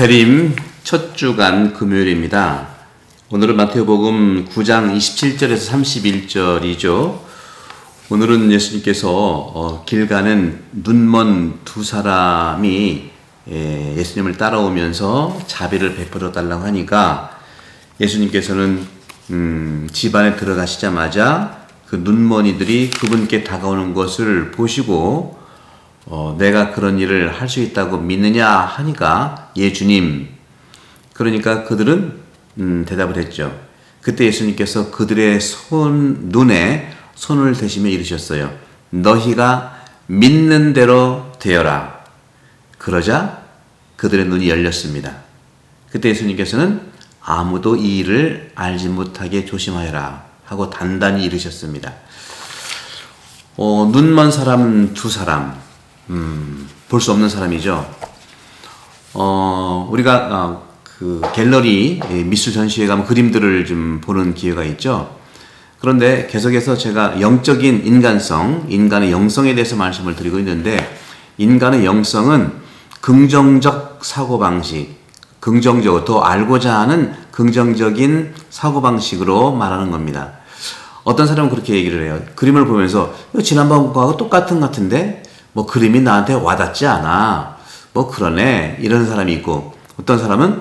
대림 첫 주간 금요일입니다. 오늘은 마태복음 9장 27절에서 31절이죠. 오늘은 예수님께서 길 가는 눈먼 두 사람이 예수님을 따라오면서 자비를 베풀어 달라고 하니까 예수님께서는 집 안에 들어가시자마자 그 눈먼이들이 그분께 다가오는 것을 보시고 내가 그런 일을 할 수 있다고 믿느냐 하니까 예 주님. 그러니까 그들은 대답을 했죠. 그때 예수님께서 그들의 눈에 손을 대시며 이르셨어요. 너희가 믿는 대로 되어라. 그러자 그들의 눈이 열렸습니다. 그때 예수님께서는 아무도 이 일을 알지 못하게 조심하여라 하고 단단히 이르셨습니다. 눈먼 사람 두 사람, 볼 수 없는 사람이죠. 우리가 그 갤러리 미술 전시회 가면 그림들을 좀 보는 기회가 있죠. 그런데 계속해서 제가 영적인 인간성, 인간의 영성에 대해서 말씀을 드리고 있는데, 인간의 영성은 긍정적 사고방식, 긍정적으로 더 알고자 하는 긍정적인 사고방식으로 말하는 겁니다. 어떤 사람은 그렇게 얘기를 해요. 그림을 보면서 지난번하고 똑같은 것 같은데 뭐 그림이 나한테 와닿지 않아. 뭐 그러네. 이런 사람이 있고, 어떤 사람은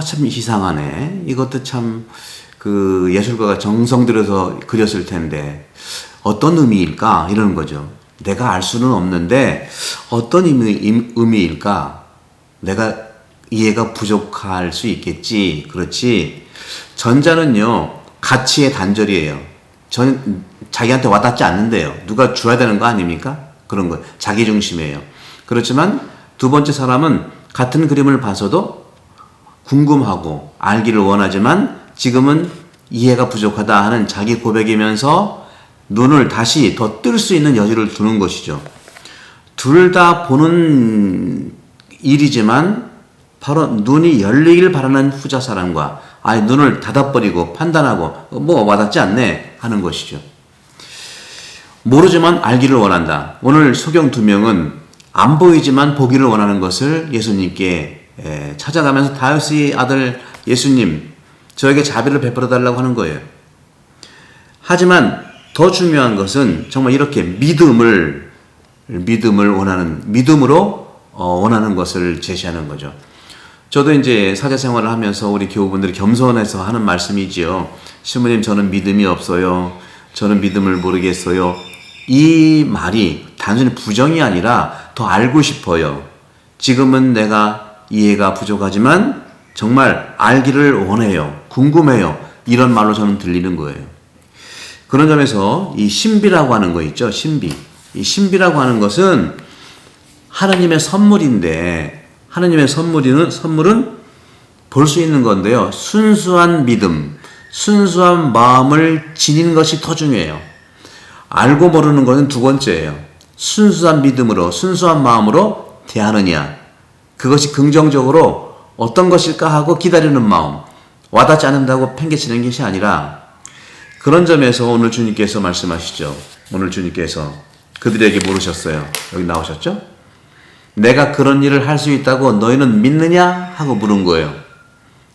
참 이상하네. 이것도 참 그 예술가가 정성 들여서 그렸을 텐데 어떤 의미일까? 이러는 거죠. 내가 알 수는 없는데 어떤 의미일까? 내가 이해가 부족할 수 있겠지. 그렇지. 전자는요, 가치의 단절이에요. 자기한테 와닿지 않는데요. 누가 줘야 되는 거 아닙니까? 그런 거. 자기중심이에요. 그렇지만 두 번째 사람은 같은 그림을 봐서도 궁금하고 알기를 원하지만 지금은 이해가 부족하다 하는 자기 고백이면서 눈을 다시 더 뜰 수 있는 여지를 두는 것이죠. 둘 다 보는 일이지만 바로 눈이 열리길 바라는 후자 사람과 눈을 닫아버리고 판단하고 뭐 와닿지 않네 하는 것이죠. 모르지만 알기를 원한다. 오늘 소경 두 명은 안 보이지만 보기를 원하는 것을 예수님께 찾아가면서 다윗의 아들 예수님, 저에게 자비를 베풀어 달라고 하는 거예요. 하지만 더 중요한 것은 정말 이렇게 믿음을 원하는, 믿음으로 원하는 것을 제시하는 거죠. 저도 이제 사제생활을 하면서 우리 교우분들이 겸손해서 하는 말씀이지요. 신부님, 저는 믿음이 없어요. 저는 믿음을 모르겠어요. 이 말이 단순히 부정이 아니라 더 알고 싶어요. 지금은 내가 이해가 부족하지만 정말 알기를 원해요. 궁금해요. 이런 말로 저는 들리는 거예요. 그런 점에서 이 신비라고 하는 거 있죠. 신비. 이 신비라고 하는 것은 하나님의 선물인데, 하나님의 선물은 볼 수 있는 건데요. 순수한 믿음, 순수한 마음을 지닌 것이 더 중요해요. 알고 모르는 것은 두 번째예요. 순수한 믿음으로, 순수한 마음으로 대하느냐. 그것이 긍정적으로 어떤 것일까 하고 기다리는 마음, 와닿지 않는다고 팽개치는 것이 아니라, 그런 점에서 오늘 주님께서 말씀하시죠. 오늘 주님께서 그들에게 물으셨어요. 여기 나오셨죠? 내가 그런 일을 할 수 있다고 너희는 믿느냐? 하고 물은 거예요.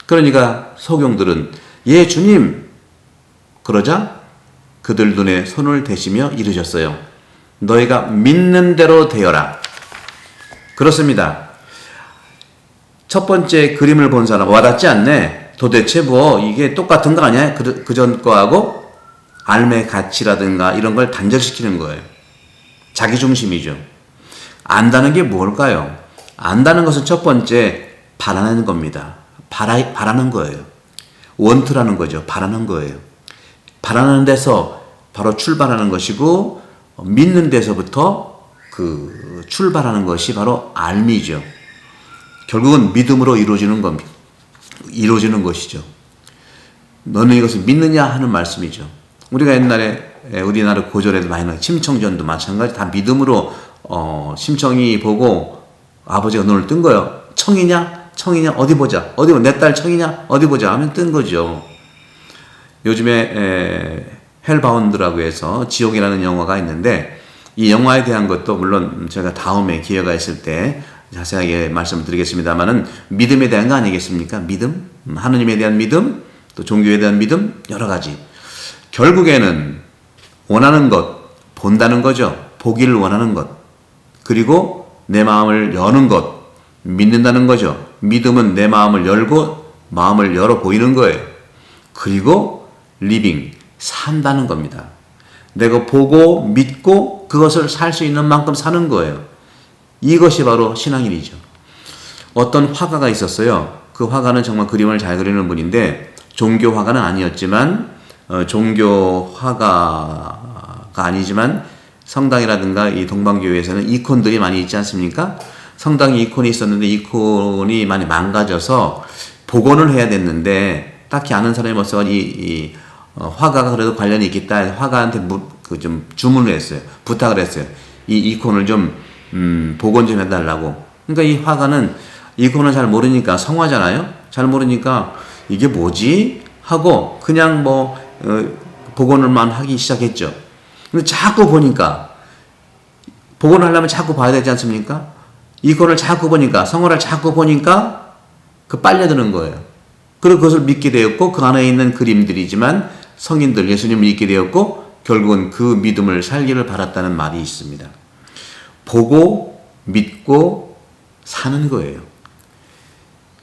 그러니까 소경들은 예 주님. 그러자 그들 눈에 손을 대시며 이르셨어요. 너희가 믿는 대로 되어라. 그렇습니다. 첫 번째 그림을 본 사람 와닿지 않네. 도대체 뭐 이게 똑같은 거 아니야? 그전 거하고 삶의 가치라든가 이런 걸 단절시키는 거예요. 자기중심이죠. 안다는 게 뭘까요? 안다는 것은 첫 번째 바라는 겁니다. 바라는 거예요. 원트라는 거죠. 바라는 거예요. 바라는 데서 바로 출발하는 것이고, 믿는 데서부터 그 출발하는 것이 바로 알미죠. 결국은 믿음으로 이루어지는 겁니다. 이루어지는 것이죠. 너는 이것을 믿느냐 하는 말씀이죠. 우리가 옛날에 우리나라 고절에도 많이 나와요. 심청전도 마찬가지. 다 믿음으로 심청이 보고 아버지가 눈을 뜬 거예요. 청이냐? 어디 보자. 내 딸 청이냐? 어디 보자 하면 뜬 거죠. 요즘에 헬바운드라고 해서 지옥이라는 영화가 있는데, 이 영화에 대한 것도 물론 제가 다음에 기회가 있을 때 자세하게 말씀을 드리겠습니다만은 믿음에 대한 거 아니겠습니까? 믿음, 하느님에 대한 믿음, 또 종교에 대한 믿음, 여러 가지. 결국에는 원하는 것, 본다는 거죠. 보기를 원하는 것. 그리고 내 마음을 여는 것, 믿는다는 거죠. 믿음은 내 마음을 열고 마음을 열어 보이는 거예요. 그리고 리빙, 산다는 겁니다. 내가 보고 믿고 그것을 살 수 있는 만큼 사는 거예요. 이것이 바로 신앙인이죠. 어떤 화가가 있었어요. 그 화가는 정말 그림을 잘 그리는 분인데 종교 화가는 아니었지만 종교 화가가 아니지만 성당이라든가 이 동방교회에서는 이콘들이 많이 있지 않습니까? 성당에 이콘이 있었는데 이콘이 많이 망가져서 복원을 해야 됐는데 딱히 아는 사람이 없어서 이 화가가 그래도 관련이 있겠다 화가한테 좀 주문을 했어요. 부탁을 했어요. 이 이콘을 좀 복원 좀 해달라고. 그러니까 이 화가는 이콘을 잘 모르니까 성화잖아요. 잘 모르니까 이게 뭐지? 하고 그냥 복원을만 하기 시작했죠. 근데 자꾸 보니까 복원을 하려면 자꾸 봐야 되지 않습니까? 이콘을 자꾸 보니까 성화를 자꾸 보니까 빨려드는 거예요. 그리고 그것을 믿게 되었고 그 안에 있는 그림들이지만 성인들 예수님을 믿게 되었고 결국은 그 믿음을 살기를 바랐다는 말이 있습니다. 보고 믿고 사는 거예요.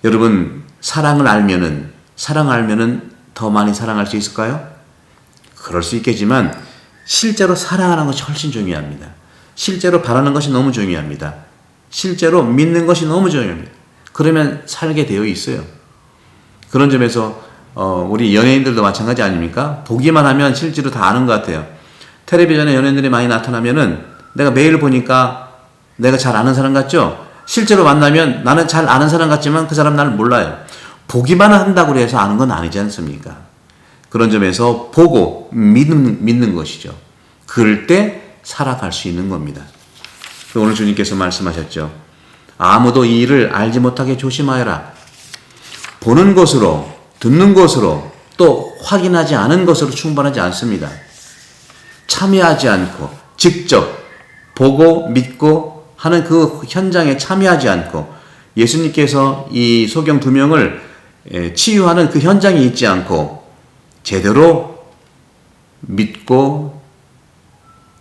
여러분 사랑을 알면은 더 많이 사랑할 수 있을까요? 그럴 수 있겠지만 실제로 사랑하는 것이 훨씬 중요합니다. 실제로 바라는 것이 너무 중요합니다. 실제로 믿는 것이 너무 중요합니다. 그러면 살게 되어 있어요. 그런 점에서 우리 연예인들도 마찬가지 아닙니까? 보기만 하면 실제로 다 아는 것 같아요. 텔레비전에 연예인들이 많이 나타나면은 내가 매일 보니까 내가 잘 아는 사람 같죠? 실제로 만나면 나는 잘 아는 사람 같지만 그 사람 나를 몰라요. 보기만 한다고 해서 아는 건 아니지 않습니까? 그런 점에서 보고 믿는 것이죠. 그럴 때 살아갈 수 있는 겁니다. 오늘 주님께서 말씀하셨죠. 아무도 이 일을 알지 못하게 조심하여라. 보는 것으로 듣는 것으로 또 확인하지 않은 것으로 충분하지 않습니다. 참여하지 않고 직접 보고 믿고 하는 그 현장에 참여하지 않고 예수님께서 이 소경 2명을 치유하는 그 현장에 있지 않고 제대로 믿고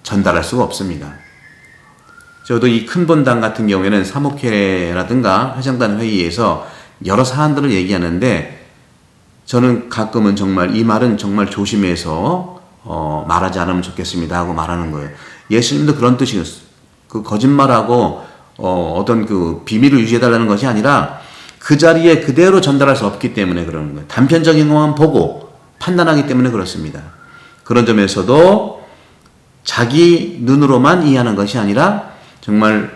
전달할 수가 없습니다. 저도 이 큰 본당 같은 경우에는 사목회라든가 회장단 회의에서 여러 사안들을 얘기하는데 저는 가끔은 정말 이 말은 정말 조심해서 말하지 않으면 좋겠습니다 하고 말하는 거예요. 예수님도 그런 뜻이었어요. 그 거짓말하고 어떤 그 비밀을 유지해달라는 것이 아니라 그 자리에 그대로 전달할 수 없기 때문에 그러는 거예요. 단편적인 것만 보고 판단하기 때문에 그렇습니다. 그런 점에서도 자기 눈으로만 이해하는 것이 아니라 정말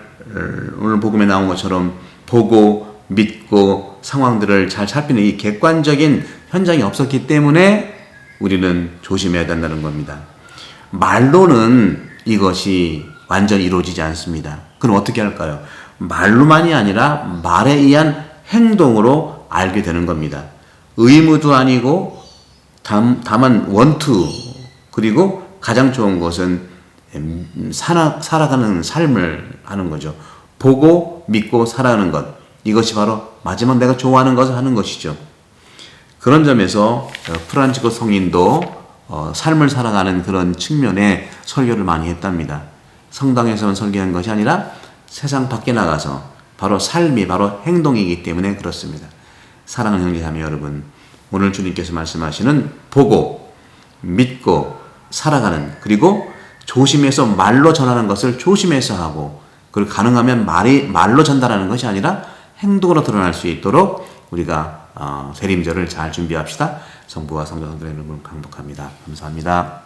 오늘 복음에 나온 것처럼 보고 믿고 상황들을 잘 살피는 이 객관적인 현장이 없었기 때문에 우리는 조심해야 된다는 겁니다. 말로는 이것이 완전히 이루어지지 않습니다. 그럼 어떻게 할까요? 말로만이 아니라 말에 의한 행동으로 알게 되는 겁니다. 의무도 아니고 다만 원투 그리고 가장 좋은 것은 살아가는 삶을 하는 거죠. 보고 믿고 살아가는 것. 이것이 바로 마지막 내가 좋아하는 것을 하는 것이죠. 그런 점에서 프란치스코 성인도 삶을 살아가는 그런 측면에 설교를 많이 했답니다. 성당에서만 설교한 것이 아니라 세상 밖에 나가서 바로 삶이 바로 행동이기 때문에 그렇습니다. 사랑하는 형제자매 여러분, 오늘 주님께서 말씀하시는 보고 믿고 살아가는 그리고 조심해서 말로 전하는 것을 조심해서 하고 그리고 가능하면 말로 전달하는 것이 아니라 행동으로 드러날 수 있도록 우리가 세림절을 잘 준비합시다. 성부와 성자 성도의 이름으로 강복합니다. 감사합니다.